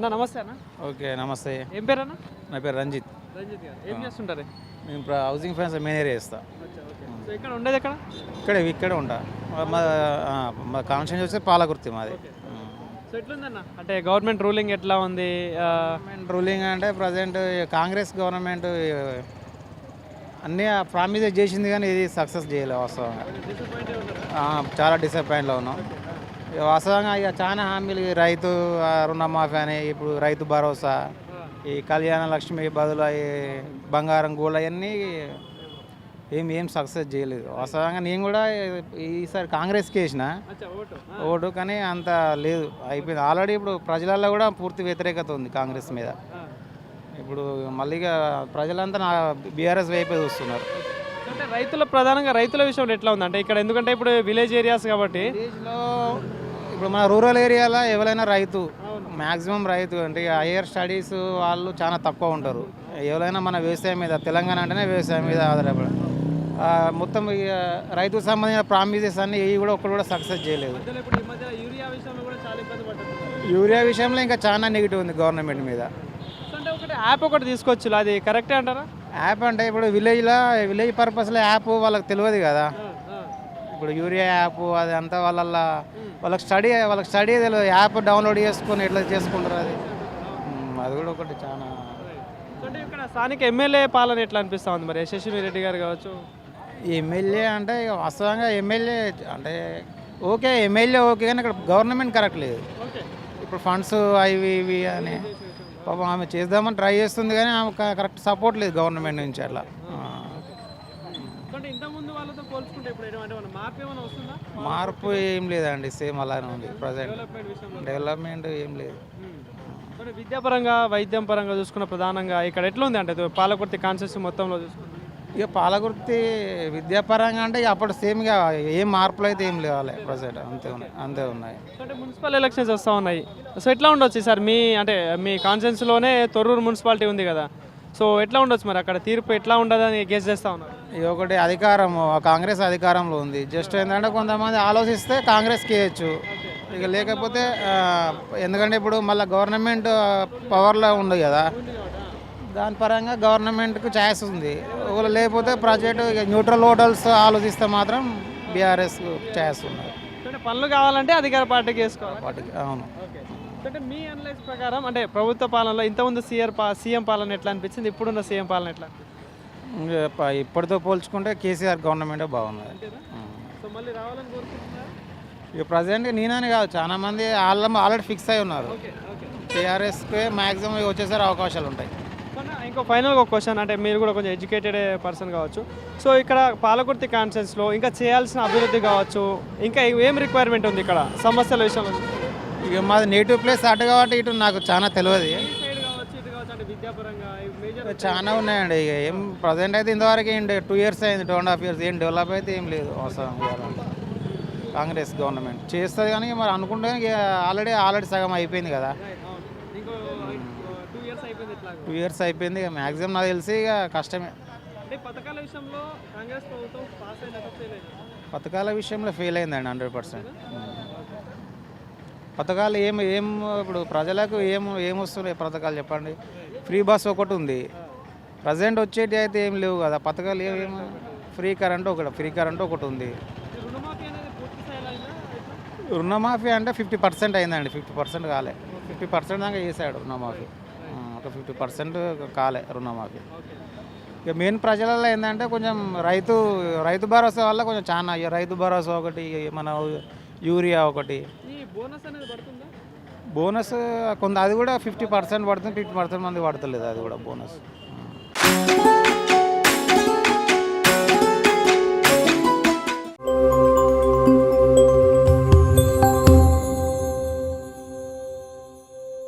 అన్న నమస్తే అన్న. ఓకే నమస్తే. ఏం పేరు అన్న? నా పేరు రంజిత్. రంజిత్ గారు ఏం చేస్తుంటారు? నేను ఇప్పుడు హౌసింగ్ ఫైనాన్స్ మేనేజర్ చేస్తా. సో ఇక్కడ ఉండేది ఎక్కడ? ఇక్కడే ఉంటా. మా కాన్స్టిట్యూన్సీ వచ్చి పాలకుర్తి మాది. సో ఎట్లుందన్న అంటే గవర్నమెంట్ రూలింగ్ ఎట్లా ఉంది? గవర్నమెంట్ రూలింగ్ అంటే ప్రజెంట్ కాంగ్రెస్ గవర్నమెంట్ అన్నీ ప్రామిస్ చేసింది కానీ ఇది సక్సెస్ చేయలేదు వాస్తవంగా. చాలా డిసప్పాయింట్లో ఉన్నాం వాస్తవంగా. ఇక చాలా హామీలు రైతు రుణమాఫీ అని, ఇప్పుడు రైతు భరోసా, ఈ కళ్యాణ లక్ష్మి బదులు బంగారం గోల్డ్ అవన్నీ ఏం సక్సెస్ చేయలేదు వాస్తవంగా. నేను కూడా ఈసారి కాంగ్రెస్కి వేసిన ఓటు, కానీ అంత లేదు, అయిపోయింది ఆల్రెడీ. ఇప్పుడు ప్రజలలో కూడా పూర్తి వ్యతిరేకత ఉంది కాంగ్రెస్ మీద. ఇప్పుడు మళ్ళీ ప్రజలంతా బీఆర్ఎస్ వైపే చూస్తున్నారు. అంటే ప్రధానంగా రైతుల విషయంలో ఎట్లా ఉంది అంటే ఇక్కడ? ఎందుకంటే ఇప్పుడు విలేజ్ ఏరియాస్ కాబట్టి, విలేజ్లో ఇప్పుడు మన రూరల్ ఏరియాలో ఎవరైనా రైతు, మ్యాక్సిమం రైతు. అంటే హయ్యర్ స్టడీస్ వాళ్ళు చాలా తక్కువ ఉంటారు. ఎవరైనా మన వ్యవసాయం మీద, తెలంగాణ అంటేనే వ్యవసాయం మీద ఆధారపడి మొత్తం రైతుకు సంబంధించిన ప్రామిసెస్ అన్నీ ఇవి కూడా ఒక్కరు కూడా సక్సెస్ చేయలేదు. యూరియా విషయంలో ఇంకా చాలా నెగిటివ్ ఉంది గవర్నమెంట్ మీద. అంటే ఒకటి యాప్ ఒకటి తీసుకొచ్చు, అది కరెక్టే అంటారా? యాప్ అంటే ఇప్పుడు విలేజ్ పర్పస్లో యాప్ వాళ్ళకి తెలియదు కదా. ఇప్పుడు యూరియా యాప్ అది అంతా వాళ్ళకి స్టడీ తెలియదు. యాప్ డౌన్లోడ్ చేసుకొని ఎట్లా చేసుకుంటారు అది కూడా ఒకటి చాలా. అంటే ఇక్కడ స్థానిక ఎమ్మెల్యే పాలన ఎట్లా అనిపిస్తూ ఉంది మరి? యశస్వి రెడ్డి గారు కావచ్చు. ఎమ్మెల్యే అంటే వాస్తవంగా ఎమ్మెల్యే అంటే ఓకే, ఎమ్మెల్యే ఓకే, కానీ ఇక్కడ గవర్నమెంట్ కరెక్ట్ లేదు. ఇప్పుడు ఫండ్స్ అవి ఇవి అని పాపం ఆమె చేద్దామని ట్రై చేస్తుంది, కానీ ఆమె కరెక్ట్ సపోర్ట్ లేదు గవర్నమెంట్ నుంచి. అట్లా మార్పు ఏం లేదండి, సేమ్ అలానే ఉంది ప్రజెంట్. డెవలప్మెంట్ ఏం లేదు. విద్యాపరంగా వైద్యం పరంగా చూసుకున్న ప్రధానంగా ఇక్కడ ఎట్లా ఉంది అంటే పాలకుర్తి కాన్స్టిట్యూన్సీ మొత్తంలో చూసుకుంటే? ఇక పాలకుర్తి విద్యాపరంగా అంటే అప్పుడు సేమ్గా ఏం మార్పులు అయితే ఏం లేవాలి ప్రజెంట్, అంతే ఉన్నాయి. అంటే మున్సిపల్ ఎలక్షన్స్ వస్తూ ఉన్నాయి. సో ఎట్లా ఉండొచ్చు సార్ మీ కాన్స్టిట్యూన్సీలోనే తొర్రూరు మున్సిపాలిటీ ఉంది కదా, సో ఎట్లా ఉండొచ్చు మరి అక్కడ తీర్పు ఎట్లా ఉండదని గెస్ చేస్తూ ఉన్నారు? ఇది ఒకటి కాంగ్రెస్ అధికారంలో ఉంది. జస్ట్ ఏంటంటే కొంతమంది ఆలోచిస్తే కాంగ్రెస్కి వేయచ్చు, ఇక లేకపోతే ఎందుకంటే ఇప్పుడు మళ్ళీ గవర్నమెంట్ పవర్లో ఉంది కదా, దాని పరంగా గవర్నమెంట్కు ఛాయిస్ ఉంది. ఒకవేళ లేకపోతే ప్రాజెక్టు న్యూట్రల్ హోటల్స్ ఆలోచిస్తే మాత్రం బీఆర్ఎస్కు ఛాయిస్ ఉన్నది. పనులు కావాలంటే అధికార పార్టీకి వేసుకోవాలి. అవును. అంటే మీ అనలైజ్ ప్రకారం అంటే ప్రభుత్వ పాలనలో ఇంతకుముందు సీఎం పాలన ఎట్లా అనిపించింది, ఇప్పుడున్న సీఎం పాలన ఎట్లా? ఇప్పటితో పోల్చుకుంటే కేసీఆర్ గవర్నమెంటే బాగున్నది. సో మళ్ళీ రావాలని కోరుకుంటున్నారు? ఇక ప్రజెంట్ నేనని కాదు, చాలా మంది ఆల్రెడీ ఫిక్స్ అయి ఉన్నారు. టీఆర్ఎస్కి మ్యాక్సిమం వచ్చేసరి అవకాశాలు ఉంటాయి. ఇంకో ఫైనల్గా ఒక క్వశ్చన్, అంటే మీరు కూడా కొంచెం ఎడ్యుకేటెడ్ పర్సన్ కావచ్చు. సో ఇక్కడ పాలకుర్తి కాన్స్టిట్యూన్సీలో ఇంకా చేయాల్సిన అభివృద్ధి కావచ్చు, ఇంకా ఏం రిక్వైర్మెంట్ ఉంది ఇక్కడ సమస్యల విషయంలో? ఇక మాది నేటివ్ ప్లేస్ అటు కాబట్టి ఇటు నాకు చాలా తెలియదు. చాలా ఉన్నాయండి. ఇక ఏం ప్రజెంట్ అయితే ఇంతవరకు ఏంటి 2 years అయింది, 2.5 years ఏం డెవలప్ అయితే ఏం లేదు. అవసరం కాంగ్రెస్ గవర్నమెంట్ చేస్తుంది, కానీ మరి అనుకుంటే ఆల్రెడీ సగం అయిపోయింది కదా. 2 years అయిపోయింది. ఇక మ్యాక్సిమం నాకు తెలిసి ఇక కష్టమే. పథకాల విషయంలో ఫెయిల్ అయిందండి 100%. పథకాలు ఏం ఇప్పుడు ప్రజలకు ఏమొస్తున్నాయి పథకాలు చెప్పండి? ఫ్రీ బస్ ఒకటి ఉంది, ప్రజెంట్ వచ్చేటి అయితే ఏం లేవు కదా పథకాలు. ఫ్రీ కరెంట్ ఒకటి ఉంది. రుణమాఫీ అంటే 50% అయిందండి, 50% కాలే. 50% దాకా చేశాడు రుణమాఫీ, ఒక 50% కాలే రుణమాఫీ. ఇక మెయిన్ ప్రజలలో ఏంటంటే కొంచెం రైతు భరోసా వల్ల కొంచెం చాలా, రైతు భరోసా ఒకటి, మన యూరియా ఒకటి, బోనస్ కొంత, అది కూడా 50% పడుతుంది, 50% మంది పడతలేదు అది కూడా బోనస్.